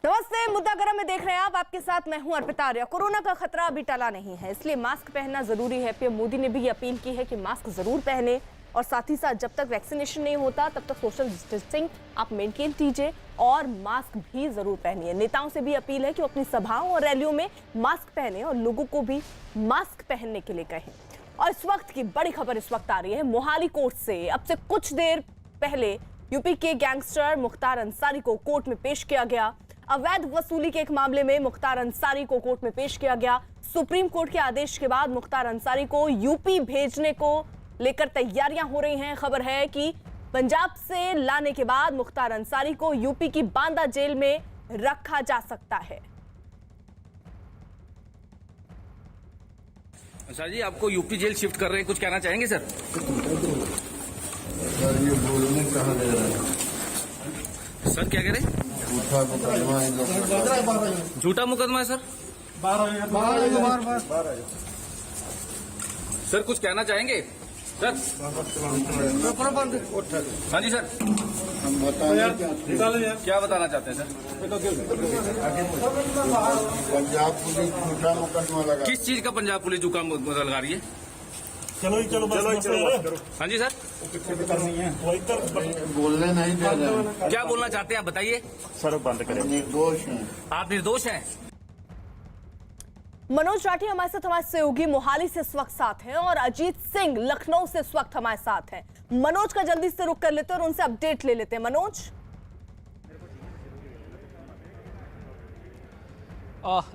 नमस्ते, मुद्दा गरम में देख रहे हैं आप। आपके साथ मैं हूं अर्पिता आर्या। कोरोना का खतरा अभी टला नहीं है, इसलिए मास्क पहनना जरूरी है। पीएम मोदी ने भी ये अपील की है कि मास्क जरूर पहने और साथ ही साथ जब तक वैक्सीनेशन नहीं होता तब तक सोशल डिस्टेंसिंग आप मेंटेन कीजिए और मास्क भी जरूर पहनिए। नेताओं से भी अपील है कि वो अपनी सभाओं और रैलियों में मास्क पहने और लोगों को भी मास्क पहनने के लिए कहें। और इस वक्त की बड़ी खबर इस वक्त आ रही है मोहाली कोर्ट से। अब से कुछ देर पहले यूपी के गैंगस्टर मुख्तार अंसारी को कोर्ट में पेश किया गया। अवैध वसूली के एक मामले में मुख्तार अंसारी को कोर्ट में पेश किया गया। सुप्रीम कोर्ट के आदेश के बाद मुख्तार अंसारी को यूपी भेजने को लेकर तैयारियां हो रही हैं। खबर है कि पंजाब से लाने के बाद मुख्तार अंसारी को यूपी की बांदा जेल में रखा जा सकता है। सर जी, आपको यूपी जेल शिफ्ट कर रहे हैं, कुछ कहना चाहेंगे सर? ये बोलने कहाँ दे रहा है? सर क्या कह रहे हैं? झूठा मुकदमा है। झूठा मुकदमा है सर? सर कुछ कहना चाहेंगे सर? हाँ जी सर, हम बताएं क्या बताना चाहते हैं सर? पंजाब पुलिस झूठा मुकदमा लगा। किस चीज का पंजाब पुलिस झूठा मुकदमा लगा रही है? चलो हाँ जी सर, बोलने नहीं दे रहे। क्या बोलना चाहते हैं आप बताइए। सर बंद करें। निर्दोष हैं। आप निर्दोष हैं? मनोज राठी हमारे साथ, हमारे सहयोगी मोहाली से इस वक्त साथ हैं और अजीत सिंह लखनऊ से इस वक्त हमारे साथ हैं। मनोज का जल्दी से रुक कर लेते हैं और उनसे अपडेट ले लेते हैं। मनोज,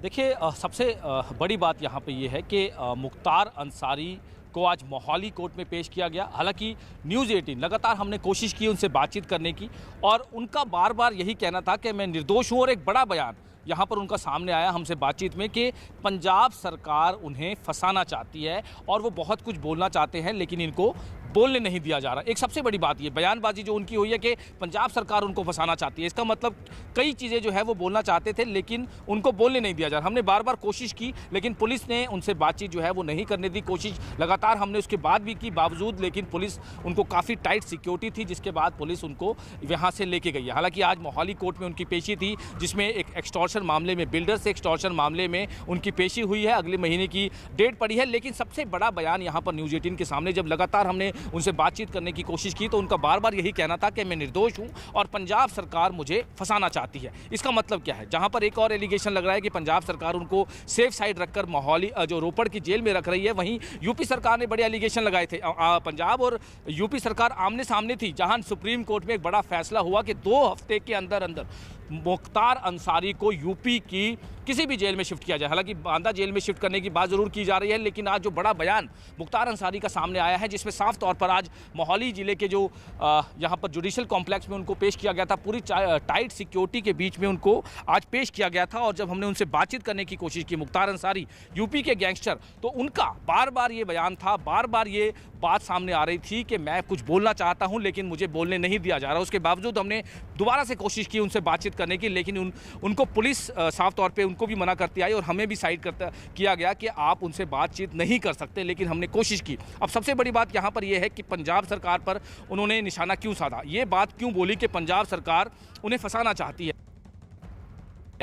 देखिए, सबसे बड़ी बात यहाँ पे ये है कि मुख्तार अंसारी को आज मोहाली कोर्ट में पेश किया गया। हालांकि न्यूज़ 18 लगातार हमने कोशिश की उनसे बातचीत करने की और उनका बार बार यही कहना था कि मैं निर्दोष हूँ। और एक बड़ा बयान यहाँ पर उनका सामने आया हमसे बातचीत में कि पंजाब सरकार उन्हें फंसाना चाहती है और वो बहुत कुछ बोलना चाहते हैं लेकिन इनको बोलने नहीं दिया जा रहा। एक सबसे बड़ी बात ये बयानबाजी जो उनकी हुई है कि पंजाब सरकार उनको फंसाना चाहती है। इसका मतलब कई चीज़ें जो है वो बोलना चाहते थे लेकिन उनको बोलने नहीं दिया जा रहा। हमने बार बार कोशिश की लेकिन पुलिस ने उनसे बातचीत जो है वो नहीं करने दी। कोशिश लगातार हमने उसके बाद भी की बावजूद, लेकिन पुलिस उनको काफ़ी टाइट सिक्योरिटी थी जिसके बाद पुलिस उनको यहाँ से लेके गई है। हालांकि आज मोहाली कोर्ट में उनकी पेशी थी जिसमें एक एक्सटॉर्शन मामले में, बिल्डर से एक्सटॉर्शन मामले में उनकी पेशी हुई है। अगले महीने की डेट पड़ी है। लेकिन सबसे बड़ा बयान यहाँ पर न्यूज़ 18 के सामने जब लगातार हमने उनसे बातचीत करने की कोशिश की तो उनका बार बार यही कहना था कि मैं निर्दोष हूं और पंजाब सरकार मुझे फंसाना चाहती है। इसका मतलब क्या है? जहां पर एक और एलिगेशन लग रहा है कि पंजाब सरकार उनको सेफ साइड रखकर मोहाली जो रोपड़ की जेल में रख रही है, वहीं यूपी सरकार ने बड़े एलिगेशन लगाए थे। पंजाब और यूपी सरकार आमने सामने थी, जहां सुप्रीम कोर्ट में एक बड़ा फैसला हुआ कि 2 हफ्ते के अंदर अंदर मुख्तार अंसारी को यूपी की किसी भी जेल में शिफ्ट किया जाए। हालांकि बांदा जेल में शिफ्ट करने की बात जरूर की जा रही है लेकिन आज जो बड़ा बयान मुख्तार अंसारी का सामने आया है जिसमें साफ तौर पर आज मोहाली जिले के जो यहाँ पर जुडिशल कॉम्प्लेक्स में उनको पेश किया गया था, पूरी टाइट सिक्योरिटी के बीच में उनको आज पेश किया गया था। और जब हमने उनसे बातचीत करने की कोशिश की, मुख्तार अंसारी यूपी के गैंगस्टर, तो उनका बार बार ये बयान था, बार बार ये बात सामने आ रही थी कि मैं कुछ बोलना चाहता हूं लेकिन मुझे बोलने नहीं दिया जा रहा। उसके बावजूद हमने दोबारा से कोशिश की उनसे बातचीत करने की लेकिन उनको पुलिस साफ तौर पे उनको भी मना करती आई और हमें भी साइड किया गया कि आप उनसे बातचीत नहीं कर सकते। लेकिन हमने कोशिश की। अब सबसे बड़ी बात यहाँ पर यह है कि पंजाब सरकार पर उन्होंने निशाना क्यों साधा, ये बात क्यों बोली कि पंजाब सरकार उन्हें फंसाना चाहती है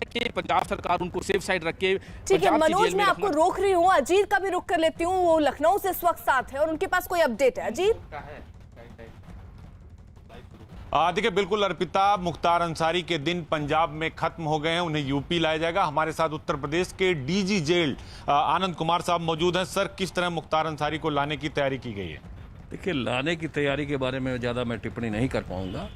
कि पंजाब सरकार उनको सेफ साइड रख के। ठीक है मनोज, मैं आपको रोक रही हूँ। अजीत का भी रुक कर लेती हूँ, वो लखनऊ से इस वक्त साथ है और उनके पास कोई अपडेट है। अजीत, देखिए, बिल्कुल अर्पिता, मुख्तार अंसारी के दिन पंजाब में खत्म हो गए हैं, उन्हें यूपी लाया जाएगा। हमारे साथ उत्तर प्रदेश के डीजी जेल आनंद कुमार साहब मौजूद हैं। सर, किस तरह मुख्तार अंसारी को लाने की तैयारी की गई है? देखिए, लाने की तैयारी के बारे में ज़्यादा मैं टिप्पणी नहीं कर पाऊंगा।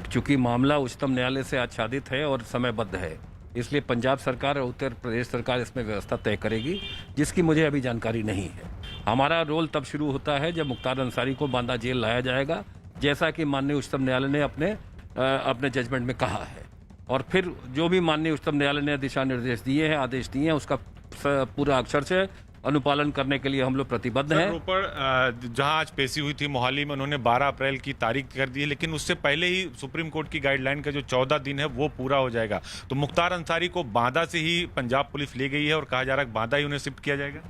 चूंकि मामला उच्चतम न्यायालय से आच्छादित है और समयबद्ध है, इसलिए पंजाब सरकार और उत्तर प्रदेश सरकार इसमें व्यवस्था तय करेगी जिसकी मुझे अभी जानकारी नहीं है। हमारा रोल तब शुरू होता है जब मुख्तार अंसारी को बांदा जेल लाया जाएगा, जैसा कि माननीय उच्चतम न्यायालय ने अपने जजमेंट में कहा है। और फिर जो भी माननीय उच्चतम न्यायालय ने दिशा निर्देश दिए हैं, आदेश दिए हैं, उसका पूरा अक्षर से अनुपालन करने के लिए हम लोग प्रतिबद्ध हैं। रोपड़ जहां आज पेशी हुई थी मोहाली में, उन्होंने 12 अप्रैल की तारीख कर दी है लेकिन उससे पहले ही सुप्रीम कोर्ट की गाइडलाइन का जो 14 दिन है वो पूरा हो जाएगा। तो मुख्तार अंसारी को बांदा से ही पंजाब पुलिस ले गई है और कहा जा रहा है बांदा ही उन्हें शिफ्ट किया जाएगा।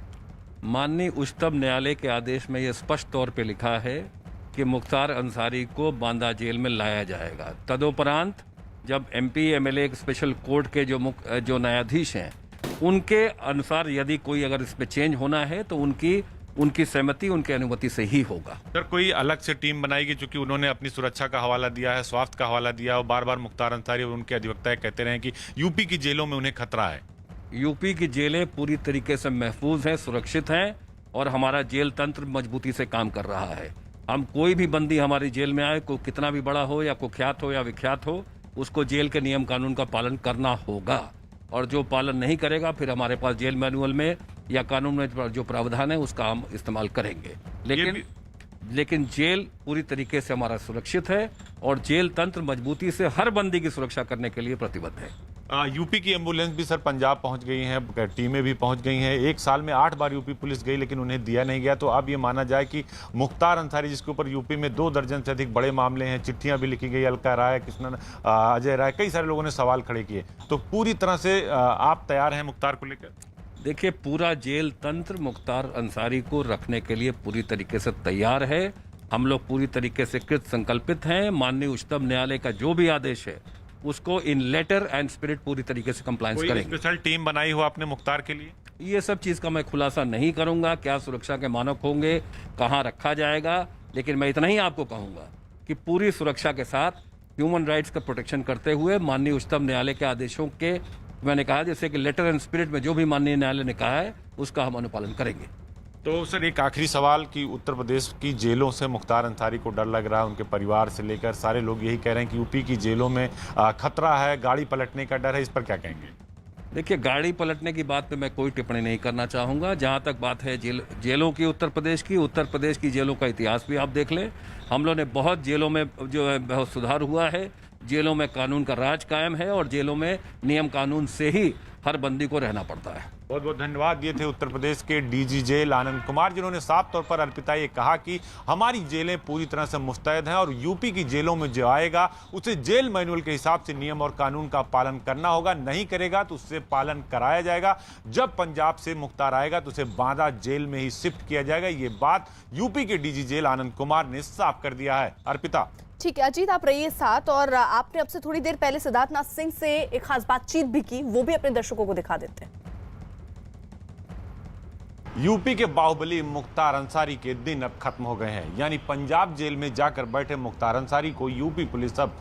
माननीय उच्चतम न्यायालय के आदेश में यह स्पष्ट तौर पर लिखा है कि मुख्तार अंसारी को बांदा जेल में लाया जाएगा। तदोपरांत जब MP MLA स्पेशल कोर्ट के जो न्यायाधीश हैं उनके अनुसार यदि कोई अगर इस पे चेंज होना है तो उनकी सहमति, उनकी अनुमति से ही होगा। सर, कोई अलग से टीम बनाएगी, क्योंकि उन्होंने अपनी सुरक्षा का हवाला दिया है, स्वास्थ्य का हवाला दिया और बार बार मुख्तार अंसारी और उनके अधिवक्ता कहते रहे कि यूपी की जेलों में उन्हें खतरा है। यूपी की जेलें पूरी तरीके से महफूज हैं, सुरक्षित हैं और हमारा जेल तंत्र मजबूती से काम कर रहा है। हम कोई भी बंदी हमारी जेल में आए, कोई कितना भी बड़ा हो या कुख्यात हो या विख्यात हो, उसको जेल के नियम कानून का पालन करना होगा और जो पालन नहीं करेगा फिर हमारे पास जेल मैनुअल में या कानून में जो प्रावधान है उसका हम इस्तेमाल करेंगे। लेकिन जेल पूरी तरीके से हमारा सुरक्षित है और जेल तंत्र मजबूती से हर बंदी की सुरक्षा करने के लिए प्रतिबद्ध है। यूपी की एम्बुलेंस भी सर पंजाब पहुंच गई हैं, टीमें भी पहुंच गई हैं। एक साल में 8 बार यूपी पुलिस गई लेकिन उन्हें दिया नहीं गया। तो अब ये माना जाए कि मुख्तार अंसारी, जिसके ऊपर यूपी में 2 दर्जन से अधिक बड़े मामले हैं, चिट्ठियां भी लिखी गई, अलका राय, कृष्णन, अजय राय, कई सारे लोगों ने सवाल खड़े किए, तो पूरी तरह से आप तैयार हैं मुख्तार को लेकर? देखिए, पूरा जेल तंत्र मुख्तार अंसारी को रखने के लिए पूरी तरीके से तैयार है। हम लोग पूरी तरीके से कृत संकल्पित हैं। माननीय उच्चतम न्यायालय का जो भी आदेश है उसको इन लेटर एंड स्पिरिट पूरी तरीके से कंप्लायंस करेंगे। स्पेशल टीम बनाई हो आपने मुख्तार के लिए? ये सब चीज का मैं खुलासा नहीं करूंगा, क्या सुरक्षा के मानक होंगे, कहां रखा जाएगा, लेकिन मैं इतना ही आपको कहूंगा कि पूरी सुरक्षा के साथ ह्यूमन राइट्स का प्रोटेक्शन करते हुए माननीय उच्चतम न्यायालय के आदेशों के, मैंने कहा जैसे कि लेटर एंड स्पिरिट में जो भी माननीय न्यायालय ने कहा है उसका हम अनुपालन करेंगे। तो सर, एक आखिरी सवाल कि उत्तर प्रदेश की जेलों से मुख्तार अंसारी को डर लग रहा है, उनके परिवार से लेकर सारे लोग यही कह रहे हैं कि यूपी की जेलों में खतरा है, गाड़ी पलटने का डर है, इस पर क्या कहेंगे? देखिए, गाड़ी पलटने की बात पे मैं कोई टिप्पणी नहीं करना चाहूँगा। जहाँ तक बात है जेलों की, उत्तर प्रदेश की जेलों का इतिहास भी आप देख लें। हम लोग ने बहुत जेलों में जो है बहुत सुधार हुआ है, जेलों में कानून का राज कायम है और जेलों में नियम कानून से ही हर बंदी को रहना पड़ता है। बहुत बहुत धन्यवाद। ये थे उत्तर प्रदेश के डीजी जेल आनंद कुमार, जिन्होंने साफ तौर पर अर्पिता ये कहा कि हमारी जेलें पूरी तरह से मुस्तैद हैं और यूपी की जेलों में जो आएगा उसे जेल मैनुअल के हिसाब से नियम और कानून का पालन करना होगा, नहीं करेगा तो उससे पालन कराया जाएगा। जब पंजाब से मुख्तार आएगा तो उसे बांदा जेल में ही शिफ्ट किया जाएगा। ये बात यूपी के डीजी जेल आनंद कुमार ने साफ कर दिया है। अर्पिता। ठीक है अजीत, आप रहिए साथ, और आपने अब से थोड़ी देर पहले सिद्धार्थनाथ सिंह से एक खास बातचीत भी की, वो भी अपने दर्शकों को दिखा देते हैं। यूपी के बाहुबली मुख्तार अंसारी के दिन अब खत्म हो गए हैं, यानी पंजाब जेल में जाकर बैठे मुख्तार अंसारी को यूपी पुलिस अब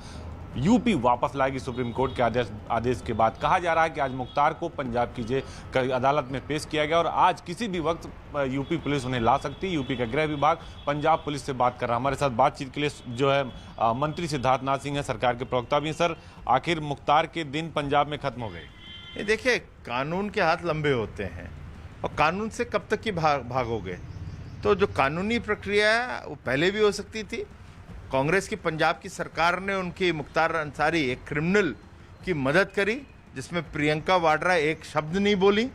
यूपी वापस लाएगी। सुप्रीम कोर्ट के आदेश के बाद कहा जा रहा है कि आज मुख्तार को पंजाब की जेल अदालत में पेश किया गया और आज किसी भी वक्त यूपी पुलिस उन्हें ला सकती है। यूपी का गृह विभाग पंजाब पुलिस से बात कर रहा है। हमारे साथ बातचीत के लिए जो है मंत्री सिद्धार्थनाथ सिंह है, सरकार के प्रवक्ता भी हैं। सर, आखिर मुख्तार के दिन पंजाब में खत्म हो गए। देखिए, कानून के हाथ लंबे होते हैं और कानून से कब तक की भागोगे। तो जो कानूनी प्रक्रिया है वो पहले भी हो सकती थी। कांग्रेस की पंजाब की सरकार ने उनकी मुख्तार अंसारी, एक क्रिमिनल की मदद करी जिसमें प्रियंका वाड्रा एक शब्द नहीं बोली।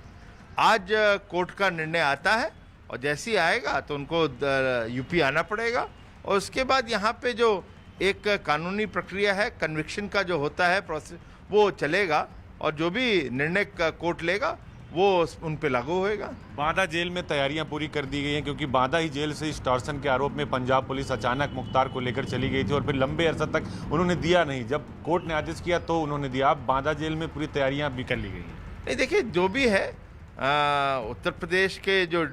आज कोर्ट का निर्णय आता है और जैसे ही आएगा तो उनको यूपी आना पड़ेगा और उसके बाद यहाँ पे जो एक कानूनी प्रक्रिया है, कन्विक्शन का जो होता है प्रोसेस, वो चलेगा और जो भी निर्णय कोर्ट लेगा वो उन पे लागू होएगा। बांदा जेल में तैयारियां पूरी कर दी गई हैं, क्योंकि बांदा ही जेल से एक्सटॉर्शन के आरोप में पंजाब पुलिस अचानक मुख्तार को लेकर चली गई थी और फिर लंबे अरसा तक उन्होंने दिया नहीं। जब कोर्ट ने आदेश किया तो उन्होंने दिया। अब बांदा जेल में पूरी तैयारियां भी कर ली गई हैं। नहीं, देखिए, जो भी है उत्तर प्रदेश के जो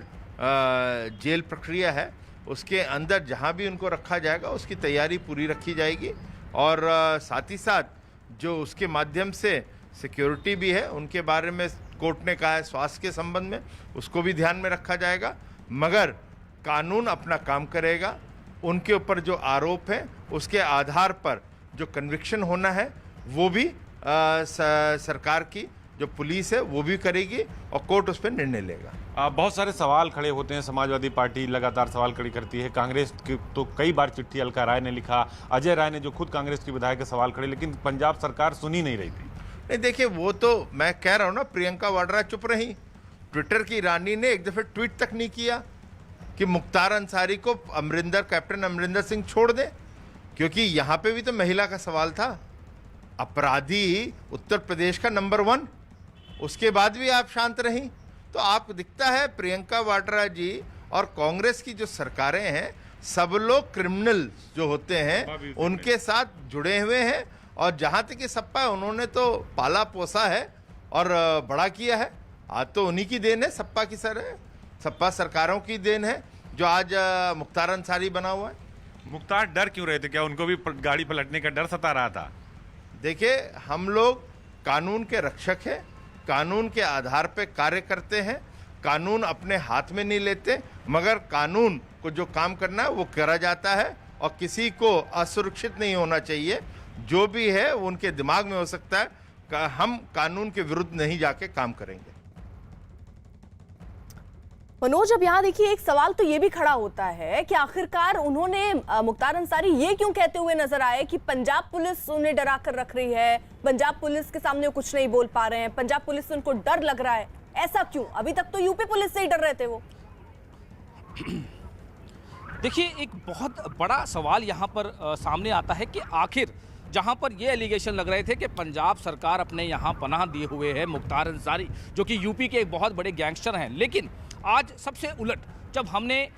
जेल प्रक्रिया है उसके अंदर जहाँ भी उनको रखा जाएगा उसकी तैयारी पूरी रखी जाएगी और साथ ही साथ जो उसके माध्यम से सिक्योरिटी भी है उनके बारे में कोर्ट ने कहा है स्वास्थ्य के संबंध में, उसको भी ध्यान में रखा जाएगा। मगर कानून अपना काम करेगा। उनके ऊपर जो आरोप है उसके आधार पर जो कन्विक्शन होना है वो भी सरकार की जो पुलिस है वो भी करेगी और कोर्ट उस पर निर्णय लेगा। बहुत सारे सवाल खड़े होते हैं। समाजवादी पार्टी लगातार सवाल खड़ी करती है। कांग्रेस की तो कई बार चिट्ठी अलका राय ने लिखा, अजय राय ने जो खुद कांग्रेस की विधायक के सवाल खड़े, लेकिन पंजाब सरकार सुनी नहीं रही थी। नहीं, देखिए, वो तो मैं कह रहा हूँ ना, प्रियंका वाड्रा चुप रही। ट्विटर की रानी ने एक दफ़े ट्वीट तक नहीं किया कि मुख्तार अंसारी को कैप्टन अमरिंदर सिंह छोड़ दे, क्योंकि यहाँ पे भी तो महिला का सवाल था। अपराधी उत्तर प्रदेश का नंबर 1, उसके बाद भी आप शांत रहीं। तो आपको दिखता है प्रियंका वाड्रा जी और कांग्रेस की जो सरकारें हैं सब लोग क्रिमिनल जो होते हैं उनके साथ जुड़े हुए हैं और जहाँ तक कि सपा है, उन्होंने तो पाला पोसा है और बड़ा किया है। आज तो उन्हीं की देन है, सपा की सपा सरकारों की देन है जो आज मुख्तार अंसारी बना हुआ है। मुख्तार डर क्यों रहे थे? क्या उनको भी गाड़ी पलटने का डर सता रहा था? देखिए, हम लोग कानून के रक्षक हैं, कानून के आधार पे कार्य करते हैं, कानून अपने हाथ में नहीं लेते, मगर कानून को जो काम करना है वो करा जाता है और किसी को असुरक्षित नहीं होना चाहिए। जो भी है वो उनके दिमाग में हो सकता है। हम कानून के विरुद्ध नहीं जाके काम करेंगे। मनोज, अब यहाँ देखिए एक सवाल तो ये भी खड़ा होता है कि आखिरकार उन्होंने मुख्तार अंसारी ये क्यों कहते हुए नजर आए कि पंजाब पुलिस उन्हें डरा कर रख रही है, पंजाब पुलिस के सामने वो कुछ नहीं बोल पा रहे हैं, पंजाब पुलिस से उनको डर लग रहा है। ऐसा क्यों? अभी तक तो यूपी पुलिस से ही डर रहे थे वो। देखिए, एक बहुत बड़ा सवाल यहाँ पर सामने आता है कि आखिर जहाँ पर ये एलिगेशन लग रहे थे कि पंजाब सरकार अपने यहाँ पनाह दिए हुए है मुख्तार अंसारी, जो कि यूपी के एक बहुत बड़े गैंगस्टर हैं, लेकिन आज सबसे उलट जब हमने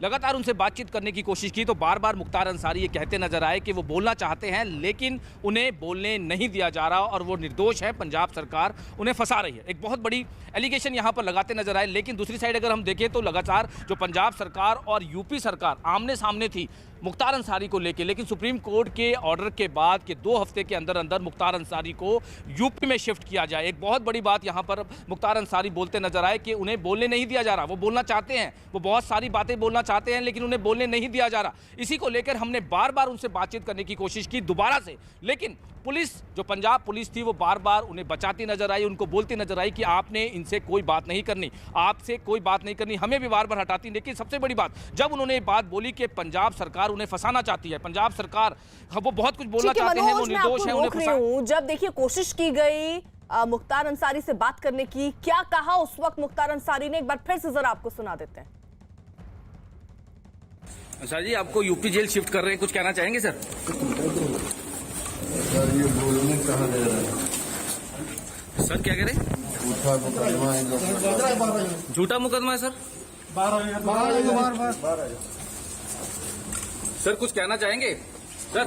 लगातार उनसे बातचीत करने की कोशिश की तो बार बार मुख्तार अंसारी ये कहते नजर आए कि वो बोलना चाहते हैं लेकिन उन्हें बोलने नहीं दिया जा रहा और वो निर्दोष है, पंजाब सरकार उन्हें फंसा रही है। एक बहुत बड़ी एलिगेशन यहाँ पर लगाते नजर आए। लेकिन दूसरी साइड अगर हम देखें तो लगातार जो पंजाब सरकार और यूपी सरकार आमने सामने थी मुख्तार अंसारी को लेकर, लेकिन सुप्रीम कोर्ट के ऑर्डर के बाद के 2 हफ्ते के अंदर अंदर मुख्तार अंसारी को यूपी में शिफ्ट किया जाए। एक बहुत बड़ी बात यहाँ पर मुख्तार अंसारी बोलते नजर आए कि उन्हें बोलने नहीं दिया जा रहा। वो बोलना चाहते हैं, वो बहुत सारी बातें बोलना चाहते हैं, लेकिन उन्हें बोलने नहीं दिया जा रहा। इसी को लेकर हमने बार बार उनसे बातचीत करने की कोशिश की दोबारा से, लेकिन पुलिस जो पंजाब पुलिस थी वो बार बार उन्हें बचाती नजर आई, उनको बोलती नजर आई कि आपने इनसे कोई बात नहीं करनी, आपसे कोई बात नहीं करनी, हमें भी बार बार हटाती। लेकिन सबसे बड़ी बात, जब उन्होंने ये बात बोली कि पंजाब सरकार उन्हें फंसाना चाहती है, पंजाब सरकार वो बहुत कुछ बोलना चाहते हैं, वो निर्दोष है, उन्हें जब देखिए कोशिश की गई मुख्तार अंसारी से बात करने की, क्या कहा उस वक्त मुख्तार अंसारी ने, एक बार फिर से जरा आपको सुना देते हैं। अच्छा जी, आपको यूपी जेल शिफ्ट कर रहे हैं, कुछ कहना चाहेंगे सर? सर, ये बोलने कहाँ दे रहे हैं? सर क्या कह रहे हैं? झूठा मुकदमा है, झूठा मुकदमा है सर? सर कुछ कहना चाहेंगे सर?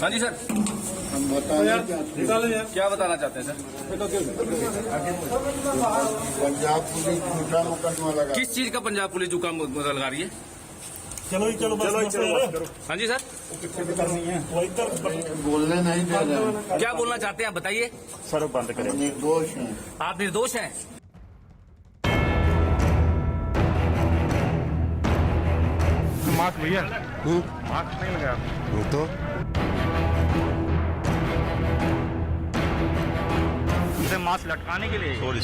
हाँ जी सर, हम बताएं क्या बताना चाहते हैं सर? पंजाब पुलिस झूठा मुकदमा लगा। किस चीज का पंजाब पुलिस झूठा मुकदमा लगा रही है? चलो बस हाँ जी सर, बोलने नहीं दे रहे हैं। क्या बोलना चाहते हैं आप बताइए? सड़क बंद करें। निर्दोष हैं। आप निर्दोष हैं? मास्क भैया, मास्क नहीं लगा तो इसे मास्क लटकाने के लिए सॉरी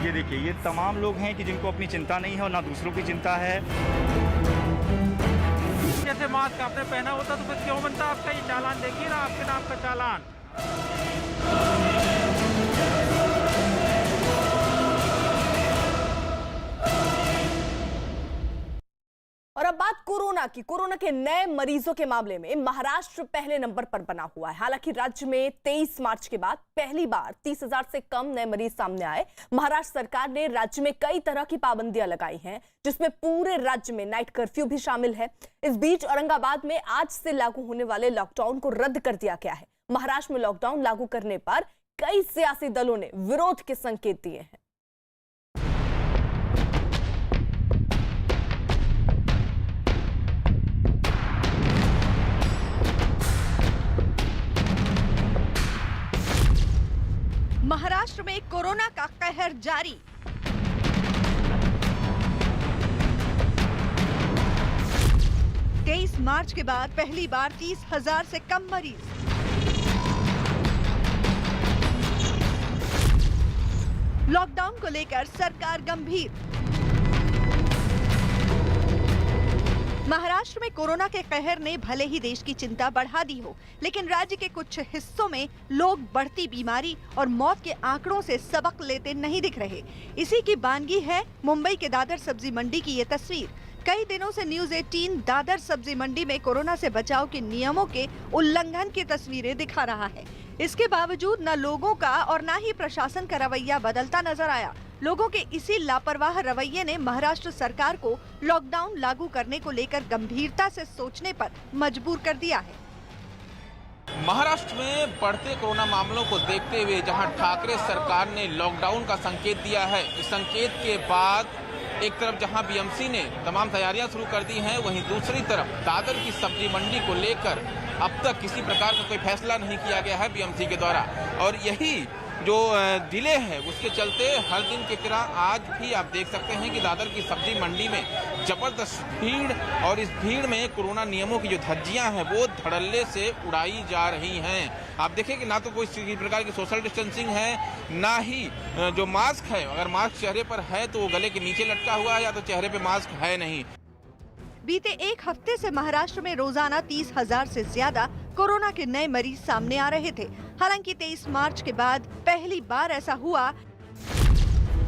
ये देखिए, ये तमाम लोग हैं कि जिनको अपनी चिंता नहीं है और ना दूसरों की चिंता है। जैसे मास्क आपने पहना होता तो फिर क्यों बनता आपका ये चालान? देखिए ना आपके नाम का चालान। और अब बात कोरोना की। कोरोना के नए मरीजों के मामले में महाराष्ट्र पहले नंबर पर बना हुआ है। हालांकि राज्य में 23 मार्च के बाद पहली बार 30,000 से कम नए मरीज सामने आए। महाराष्ट्र सरकार ने राज्य में कई तरह की पाबंदियां लगाई हैं, जिसमें पूरे राज्य में नाइट कर्फ्यू भी शामिल है। इस बीच औरंगाबाद में आज से लागू होने वाले लॉकडाउन को रद्द कर दिया गया है। महाराष्ट्र में लॉकडाउन लागू करने पर कई सियासी दलों ने विरोध के संकेत दिए हैं। महाराष्ट्र में कोरोना का कहर जारी। तेईस मार्च के बाद पहली बार 30,000 से कम मरीज। लॉकडाउन को लेकर सरकार गंभीर। महाराष्ट्र में कोरोना के कहर ने भले ही देश की चिंता बढ़ा दी हो, लेकिन राज्य के कुछ हिस्सों में लोग बढ़ती बीमारी और मौत के आंकड़ों से सबक लेते नहीं दिख रहे। इसी की बानगी है मुंबई के दादर सब्जी मंडी की ये तस्वीर। कई दिनों से न्यूज़ 18 दादर सब्जी मंडी में कोरोना से बचाव के नियमों के उल्लंघन की तस्वीरें दिखा रहा है। इसके बावजूद न लोगों का और न ही प्रशासन का रवैया बदलता नजर आया। लोगों के इसी लापरवाह रवैये ने महाराष्ट्र सरकार को लॉकडाउन लागू करने को लेकर गंभीरता से सोचने पर मजबूर कर दिया है। महाराष्ट्र में बढ़ते कोरोना मामलों को देखते हुए जहां ठाकरे सरकार ने लॉकडाउन का संकेत दिया है, इस संकेत के बाद एक तरफ जहां बीएमसी ने तमाम तैयारियां शुरू कर दी हैं, वहीं दूसरी तरफ दादर की सब्जी मंडी को लेकर अब तक किसी प्रकार का कोई फैसला नहीं किया गया है बीएमसी के द्वारा। और यही जो डिले है उसके चलते हर दिन की तरह आज भी आप देख सकते हैं कि दादर की सब्जी मंडी में जबरदस्त भीड़, और इस भीड़ में कोरोना नियमों की जो धज्जियां हैं वो धड़ल्ले से उड़ाई जा रही हैं। आप देखें कि ना तो कोई किसी प्रकार की सोशल डिस्टेंसिंग है, ना ही जो मास्क है, अगर मास्क चेहरे पर है तो वो गले के नीचे लटका हुआ है या तो चेहरे पे मास्क है नहीं। बीते एक हफ्ते से महाराष्ट्र में रोजाना 30,000 से ज्यादा कोरोना के नए मरीज सामने आ रहे थे। हालांकि 23 मार्च के बाद पहली बार ऐसा हुआ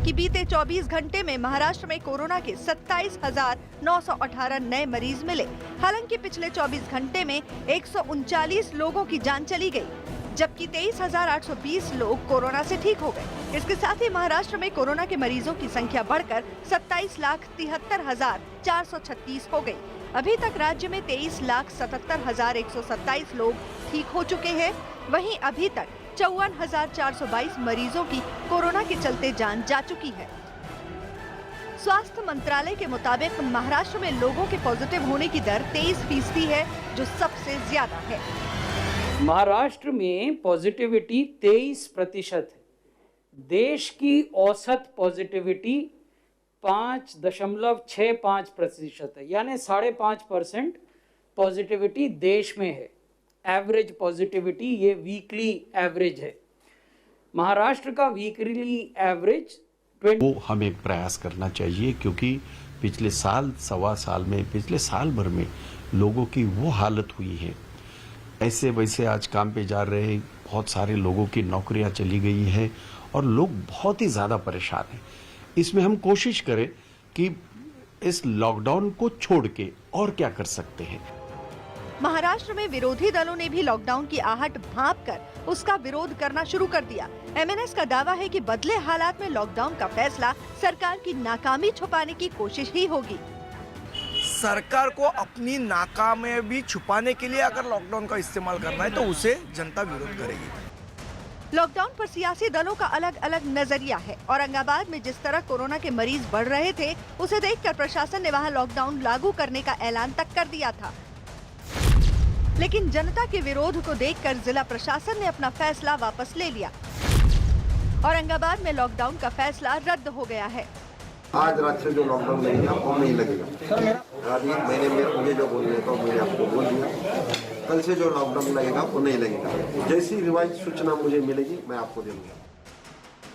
कि बीते 24 घंटे में महाराष्ट्र में कोरोना के 27,918 नए मरीज मिले। हालांकि पिछले 24 घंटे में 139 लोगों की जान चली गई, जबकि 23,820 लोग कोरोना से ठीक हो गए। इसके साथ ही महाराष्ट्र में कोरोना के मरीजों की संख्या बढ़कर 27,73,436 हो गई। अभी तक राज्य में 23,77,127 लोग ठीक हो चुके हैं। वहीं अभी तक 54,422 मरीजों की कोरोना के चलते जान जा चुकी है। स्वास्थ्य मंत्रालय के मुताबिक महाराष्ट्र में लोगों के पॉजिटिव होने की दर 23% है, जो सबसे ज्यादा है। महाराष्ट्र में पॉजिटिविटी 23% है। देश की औसत पॉजिटिविटी 5.65% है, यानी 5.5% पॉजिटिविटी देश में है। एवरेज पॉजिटिविटी ये वीकली एवरेज है। महाराष्ट्र का वीकली एवरेज वो हमें प्रयास करना चाहिए, क्योंकि पिछले साल सवा साल में, पिछले साल भर में लोगों की वो हालत हुई है। ऐसे वैसे आज काम पे जा रहे बहुत सारे लोगों की नौकरियां चली गई हैं और लोग बहुत ही ज़्यादा परेशान हैं। इसमें हम कोशिश करें कि इस लॉकडाउन को छोड़ के और क्या कर सकते हैं। महाराष्ट्र में विरोधी दलों ने भी लॉकडाउन की आहट भांपकर उसका विरोध करना शुरू कर दिया। एमएनएस का दावा है कि बदले हालात में लॉकडाउन का फैसला सरकार की नाकामी छुपाने की कोशिश ही होगी। सरकार को अपनी नाकामयाबी छुपाने के लिए अगर लॉकडाउन का इस्तेमाल करना है तो उसे जनता विरोध करेगी। लॉकडाउन पर सियासी दलों का अलग अलग नजरिया है। औरंगाबाद में जिस तरह कोरोना के मरीज बढ़ रहे थे, उसे देखकर प्रशासन ने वहां लॉकडाउन लागू करने का ऐलान तक कर दिया था। लेकिन जनता के विरोध को देखकर जिला प्रशासन ने अपना फैसला वापस ले लिया। औरंगाबाद में लॉकडाउन का फैसला रद्द हो गया है। आज रात से जो लॉकडाउन लगेगा वो नहीं लगेगा। अभी एक महीने में मुझे जो बोलने का मैंने आपको बोल दिया। कल से जो लॉकडाउन लगेगा वो नहीं लगेगा। जैसी रिवाइज सूचना मुझे मिलेगी मैं आपको दूंगा।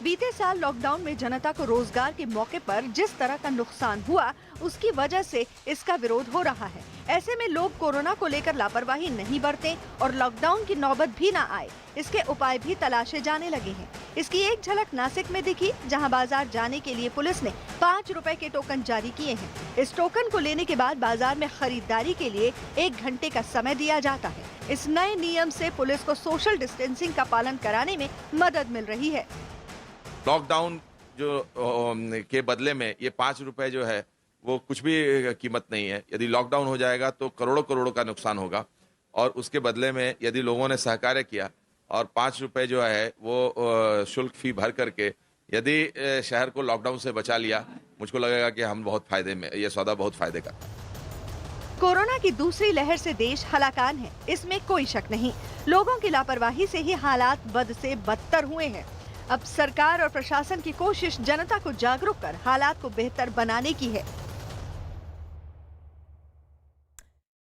बीते साल लॉकडाउन में जनता को रोजगार के मौके पर जिस तरह का नुकसान हुआ, उसकी वजह से इसका विरोध हो रहा है। ऐसे में लोग कोरोना को लेकर लापरवाही नहीं बरतें और लॉकडाउन की नौबत भी न आए, इसके उपाय भी तलाशे जाने लगे हैं। इसकी एक झलक नासिक में दिखी, जहां बाजार जाने के लिए पुलिस ने 5 रुपए के टोकन जारी किए हैं। इस टोकन को लेने के बाद बाजार में खरीदारी के लिए 1 घंटे का समय दिया जाता है। इस नए नियम से पुलिस को सोशल डिस्टेंसिंग का पालन कराने में मदद मिल रही है। लॉकडाउन जो के बदले में ये 5 रुपए जो है वो कुछ भी कीमत नहीं है। यदि लॉकडाउन हो जाएगा तो करोड़ों का नुकसान होगा, और उसके बदले में यदि लोगों ने सहकार्य किया और 5 रुपए जो है वो शुल्क फी भर करके यदि शहर को लॉकडाउन से बचा लिया, मुझको लगेगा कि हम बहुत फायदे में, ये सौदा बहुत फायदे का। कोरोना की दूसरी लहर से देश हलाकान है, इसमें कोई शक नहीं। लोगों की लापरवाही से ही हालात बद से बदतर हुए हैं। अब सरकार और प्रशासन की कोशिश जनता को जागरूक कर हालात को बेहतर बनाने की है।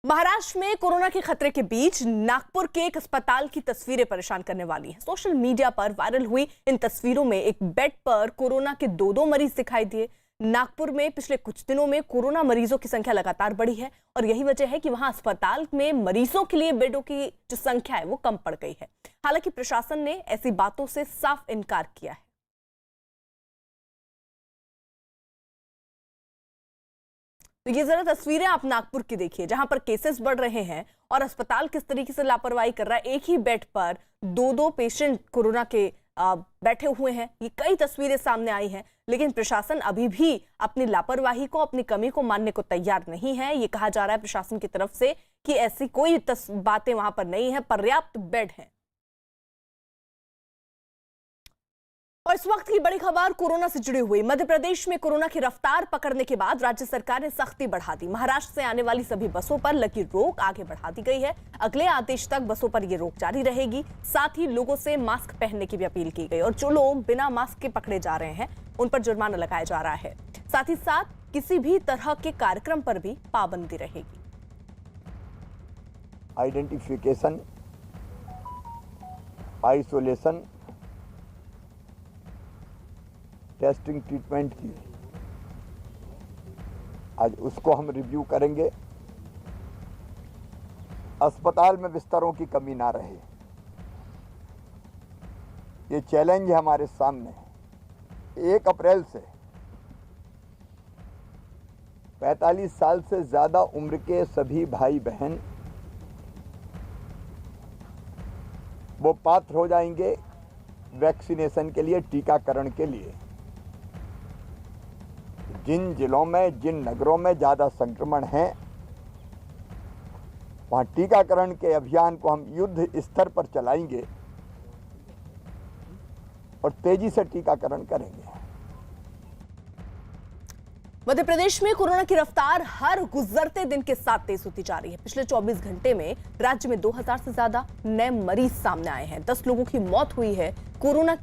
महाराष्ट्र में कोरोना के खतरे के बीच नागपुर के एक अस्पताल की तस्वीरें परेशान करने वाली हैं। सोशल मीडिया पर वायरल हुई इन तस्वीरों में एक बेड पर कोरोना के 2 मरीज दिखाई दिए। नागपुर में पिछले कुछ दिनों में कोरोना मरीजों की संख्या लगातार बढ़ी है और यही वजह है कि वहां अस्पताल में मरीजों के लिए बेडों की जो संख्या है वो कम पड़ गई है। हालांकि प्रशासन ने ऐसी बातों से साफ इनकार किया है। तो ये जरा तस्वीरें आप नागपुर की देखिए, जहां पर केसेस बढ़ रहे हैं और अस्पताल किस तरीके से लापरवाही कर रहा है। एक ही बेड पर 2 पेशेंट कोरोना के बैठे हुए हैं। ये कई तस्वीरें सामने आई हैं, लेकिन प्रशासन अभी भी अपनी लापरवाही को, अपनी कमी को मानने को तैयार नहीं है। ये कहा जा रहा है प्रशासन की तरफ से कि ऐसी कोई बातें वहां पर नहीं है, पर्याप्त बेड हैं। और इस वक्त की बड़ी खबर कोरोना से जुड़ी हुई। मध्य प्रदेश में कोरोना की रफ्तार पकड़ने के बाद राज्य सरकार ने सख्ती बढ़ा दी। महाराष्ट्र से आने वाली सभी बसों पर लगी रोक आगे बढ़ा दी गई है। अगले आदेश तक बसों पर यह रोक जारी रहेगी। साथ ही लोगों से मास्क पहनने की भी अपील की गई और जो लोग बिना मास्क के पकड़े जा रहे हैं उन पर जुर्माना लगाया जा रहा है। साथ ही साथ किसी भी तरह के कार्यक्रम पर भी पाबंदी रहेगी। आइडेंटिफिकेशन, आइसोलेशन, टेस्टिंग, ट्रीटमेंट की आज उसको हम रिव्यू करेंगे। अस्पताल में बिस्तरों की कमी ना रहे, ये चैलेंज है हमारे सामने। 1 अप्रैल से 45 साल से ज्यादा उम्र के सभी भाई बहन वो पात्र हो जाएंगे वैक्सीनेशन के लिए, टीकाकरण के लिए। जिन जिलों में, जिन नगरों में ज्यादा संक्रमण है, वहां टीकाकरण के अभियान को हम युद्ध स्तर पर चलाएंगे और तेजी से टीकाकरण करेंगे। मध्य प्रदेश में कोरोना की रफ्तार हर गुजरते दिन के साथ तेज होती जा रही है। पिछले 24 घंटे में राज्य में 2000 से ज्यादा नए मरीज सामने आए हैं। 10 लोगों की मौत हुई है। कोरोना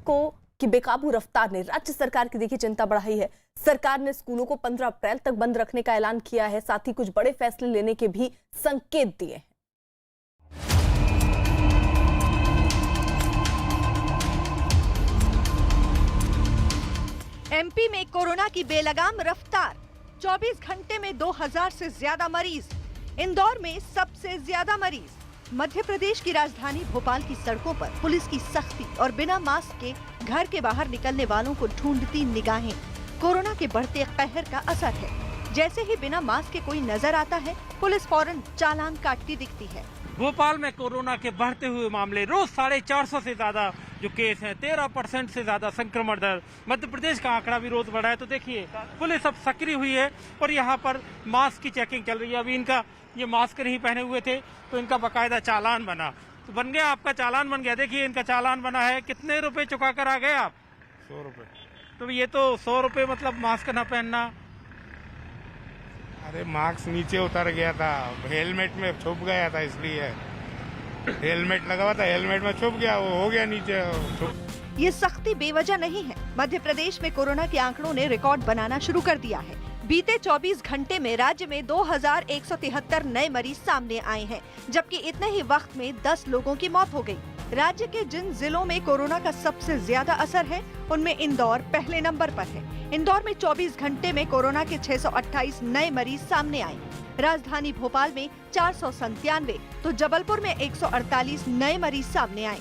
की बेकाबू रफ्तार ने राज्य सरकार की देखिए चिंता बढ़ाई है। सरकार ने स्कूलों को 15 अप्रैल तक बंद रखने का ऐलान किया है। साथ ही कुछ बड़े फैसले लेने के भी संकेत दिए हैं। एमपी में कोरोना की बेलगाम रफ्तार, 24 घंटे में 2000 से ज्यादा मरीज। इंदौर में सबसे ज्यादा मरीज। मध्य प्रदेश की राजधानी भोपाल की सड़कों पर पुलिस की सख्ती और बिना मास्क के घर के बाहर निकलने वालों को ढूंढती निगाहें। कोरोना के बढ़ते कहर का असर है। जैसे ही बिना मास्क के कोई नजर आता है, पुलिस फौरन चालान काटती दिखती है। भोपाल में कोरोना के बढ़ते हुए मामले, रोज 450 से ज्यादा जो केस हैं, 13% से ज्यादा संक्रमण दर। मध्य प्रदेश का आंकड़ा भी रोज बढ़ा है। तो देखिए पुलिस अब सक्रिय हुई है और यहाँ पर मास्क की चेकिंग चल रही है। अभी इनका ये मास्क नहीं पहने हुए थे तो इनका बकायदा चालान बना, तो बन गया, आपका चालान बन गया। देखिए इनका चालान बना है। कितने रुपए चुका कर आ गए आप? 100 रुपए। तो ये तो 100 रुपए मतलब मास्क न पहनना। अरे मास्क नीचे उतर गया था, हेलमेट में छुप गया था, इसलिए हेलमेट लगा हुआ था, हेलमेट में छुप गया, वो हो गया नीचे छुप। ये सख्ती बेवजह नहीं है। मध्य प्रदेश में कोरोना के आंकड़ों ने रिकॉर्ड बनाना शुरू कर दिया है। बीते 24 घंटे में राज्य में 2173 नए मरीज सामने आए हैं, जबकि इतने ही वक्त में 10 लोगों की मौत हो गई। राज्य के जिन जिलों में कोरोना का सबसे ज्यादा असर है, उनमें इंदौर पहले नंबर पर है। इंदौर में 24 घंटे में कोरोना के 628 नए मरीज सामने आए। राजधानी भोपाल में 497 तो जबलपुर में 148 नए मरीज सामने आए।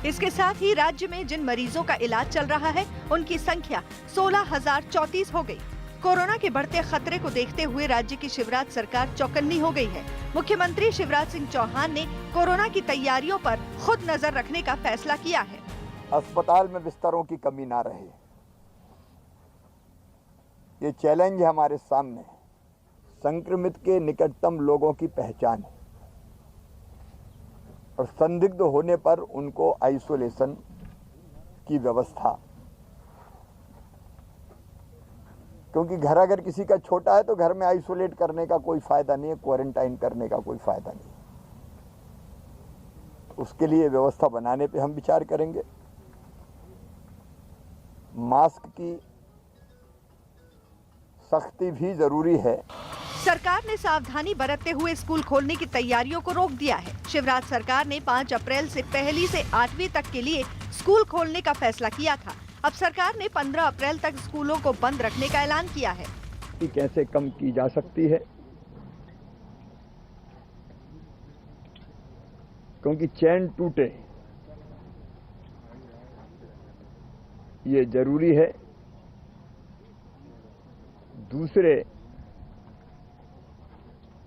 इसके साथ ही राज्य में जिन मरीजों का इलाज चल रहा है, उनकी संख्या 16,034 हो गई। कोरोना के बढ़ते खतरे को देखते हुए राज्य की शिवराज सरकार चौकन्नी हो गई है। मुख्यमंत्री शिवराज सिंह चौहान ने कोरोना की तैयारियों पर खुद नजर रखने का फैसला किया है। अस्पताल में बिस्तरों की कमी ना रहे, ये चैलेंज है हमारे सामने। संक्रमित के निकटतम लोगों की पहचान और संदिग्ध होने पर उनको आइसोलेशन की व्यवस्था, क्योंकि घर अगर किसी का छोटा है तो घर में आइसोलेट करने का कोई फायदा नहीं है, क्वारंटाइन करने का कोई फायदा नहीं। उसके लिए व्यवस्था बनाने पे हम विचार करेंगे। मास्क की सख्ती भी जरूरी है। सरकार ने सावधानी बरतते हुए स्कूल खोलने की तैयारियों को रोक दिया है। शिवराज सरकार ने 5 अप्रैल से 1 से 8वीं तक के लिए स्कूल खोलने का फैसला किया था। अब सरकार ने 15 अप्रैल तक स्कूलों को बंद रखने का ऐलान किया है। कैसे कम की जा सकती है, क्योंकि चैन टूटे ये जरूरी है। दूसरे,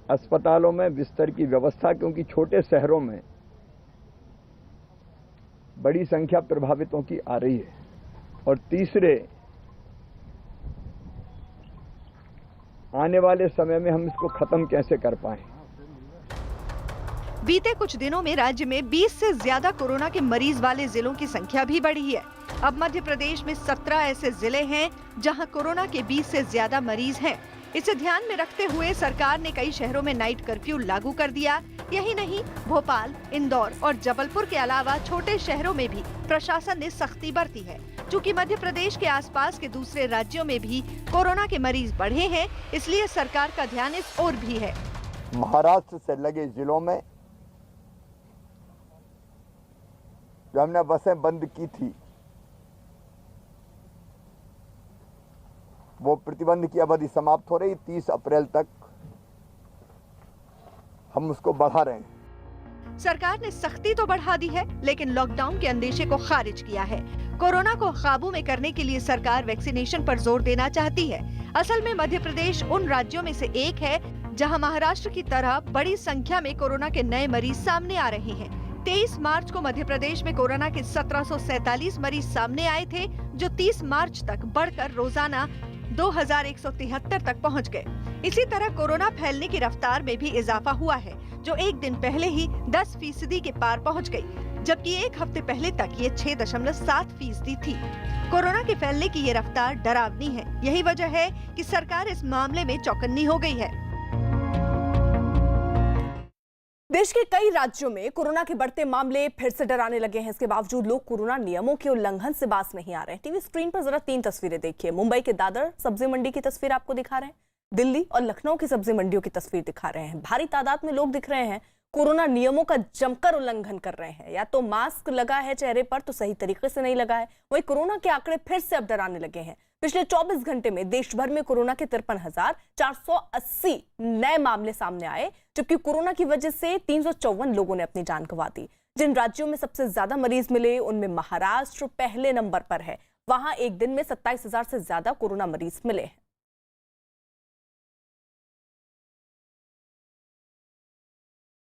अस्पतालों में बिस्तर की व्यवस्था, क्योंकि छोटे शहरों में बड़ी संख्या प्रभावितों की आ रही है। और तीसरे, आने वाले समय में हम इसको खत्म कैसे कर पाएं। बीते कुछ दिनों में राज्य में 20 से ज्यादा कोरोना के मरीज वाले जिलों की संख्या भी बढ़ी है। अब मध्य प्रदेश में 17 ऐसे जिले हैं जहां कोरोना के 20 से ज्यादा मरीज हैं। इसे ध्यान में रखते हुए सरकार ने कई शहरों में नाइट कर्फ्यू लागू कर दिया। यही नहीं, भोपाल, इंदौर और जबलपुर के अलावा छोटे शहरों में भी प्रशासन ने सख्ती बरती है। चूँकि मध्य प्रदेश के आसपास के दूसरे राज्यों में भी कोरोना के मरीज बढ़े हैं, इसलिए सरकार का ध्यान इस ओर भी है। महाराष्ट्र से लगे जिलों में जो हमने बसें बंद की थी, वो प्रतिबंध की अवधि समाप्त हो रही। 30 अप्रैल तक हम उसको बढ़ा रहे हैं। सरकार ने सख्ती तो बढ़ा दी है, लेकिन लॉकडाउन के अंदेशे को खारिज किया है। कोरोना को काबू में करने के लिए सरकार वैक्सीनेशन पर जोर देना चाहती है। असल में मध्य प्रदेश उन राज्यों में से एक है जहां महाराष्ट्र की तरह बड़ी संख्या में कोरोना के नए मरीज सामने आ रहे हैं। 23 मार्च को मध्य प्रदेश में कोरोना के 1747 मरीज सामने आए थे, जो 30 मार्च तक बढ़कर रोजाना 2173 तक पहुंच गए। इसी तरह कोरोना फैलने की रफ्तार में भी इजाफा हुआ है, जो एक दिन पहले ही 10% के पार पहुंच गई, जबकि एक हफ्ते पहले तक ये 6.7% थी। कोरोना के फैलने की ये रफ्तार डरावनी है। यही वजह है कि सरकार इस मामले में चौकन्नी हो गई है। देश के कई राज्यों में कोरोना के बढ़ते मामले फिर से डराने लगे हैं। इसके बावजूद लोग कोरोना नियमों के उल्लंघन से बाज नहीं आ रहे हैं। टीवी स्क्रीन पर जरा 3 तस्वीरें देखिए। मुंबई के दादर सब्जी मंडी की तस्वीर आपको दिखा रहे हैं, दिल्ली और लखनऊ की सब्जी मंडियों की तस्वीर दिखा रहे हैं। भारी तादाद में लोग दिख रहे हैं कोरोना नियमों का जमकर उल्लंघन कर रहे हैं। या तो मास्क लगा है चेहरे पर तो सही तरीके से नहीं लगा है। वही कोरोना के आंकड़े फिर से अब डराने लगे हैं। पिछले 24 घंटे में देश भर में कोरोना के 53,480 नए मामले सामने आए, जबकि कोरोना की वजह से 354 लोगों ने अपनी जान गंवा दी। जिन राज्यों में सबसे ज्यादा मरीज मिले उनमें महाराष्ट्र पहले नंबर पर है। वहां एक दिन में 27,000 से ज्यादा कोरोना मरीज मिले हैं।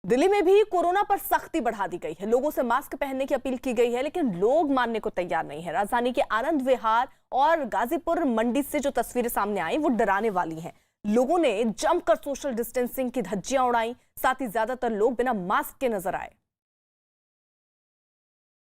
दिल्ली में भी कोरोना पर सख्ती बढ़ा दी गई है। लोगों से मास्क पहनने की अपील की गई है, लेकिन लोग मानने को तैयार नहीं है। राजधानी के आनंद विहार और गाजीपुर मंडी से जो तस्वीरें सामने आई वो डराने वाली हैं। लोगों ने जमकर सोशल डिस्टेंसिंग की धज्जियां उड़ाई, साथ ही ज्यादातर लोग बिना मास्क के नजर आए।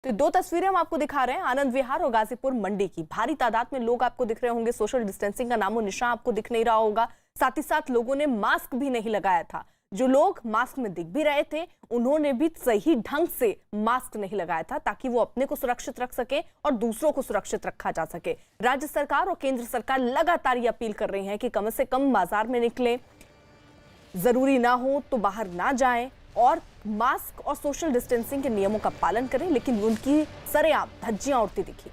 तो 2 तस्वीरें हम आपको दिखा रहे हैं आनंद विहार और गाजीपुर मंडी की। भारी तादाद में लोग आपको दिख रहे होंगे। सोशल डिस्टेंसिंग का नामो निशान आपको दिख नहीं रहा होगा। साथ ही साथ लोगों ने मास्क भी नहीं लगाया था। जो लोग मास्क में दिख भी रहे थे उन्होंने भी सही ढंग से मास्क नहीं लगाया था, ताकि वो अपने को सुरक्षित रख सके और दूसरों को सुरक्षित रखा जा सके। राज्य सरकार और केंद्र सरकार लगातार ये अपील कर रही हैं कि कम से कम बाजार में निकलें, जरूरी ना हो तो बाहर ना जाएं और मास्क और सोशल डिस्टेंसिंग के नियमों का पालन करें। लेकिन उनकी सरेआम धज्जियां उड़ती दिखी।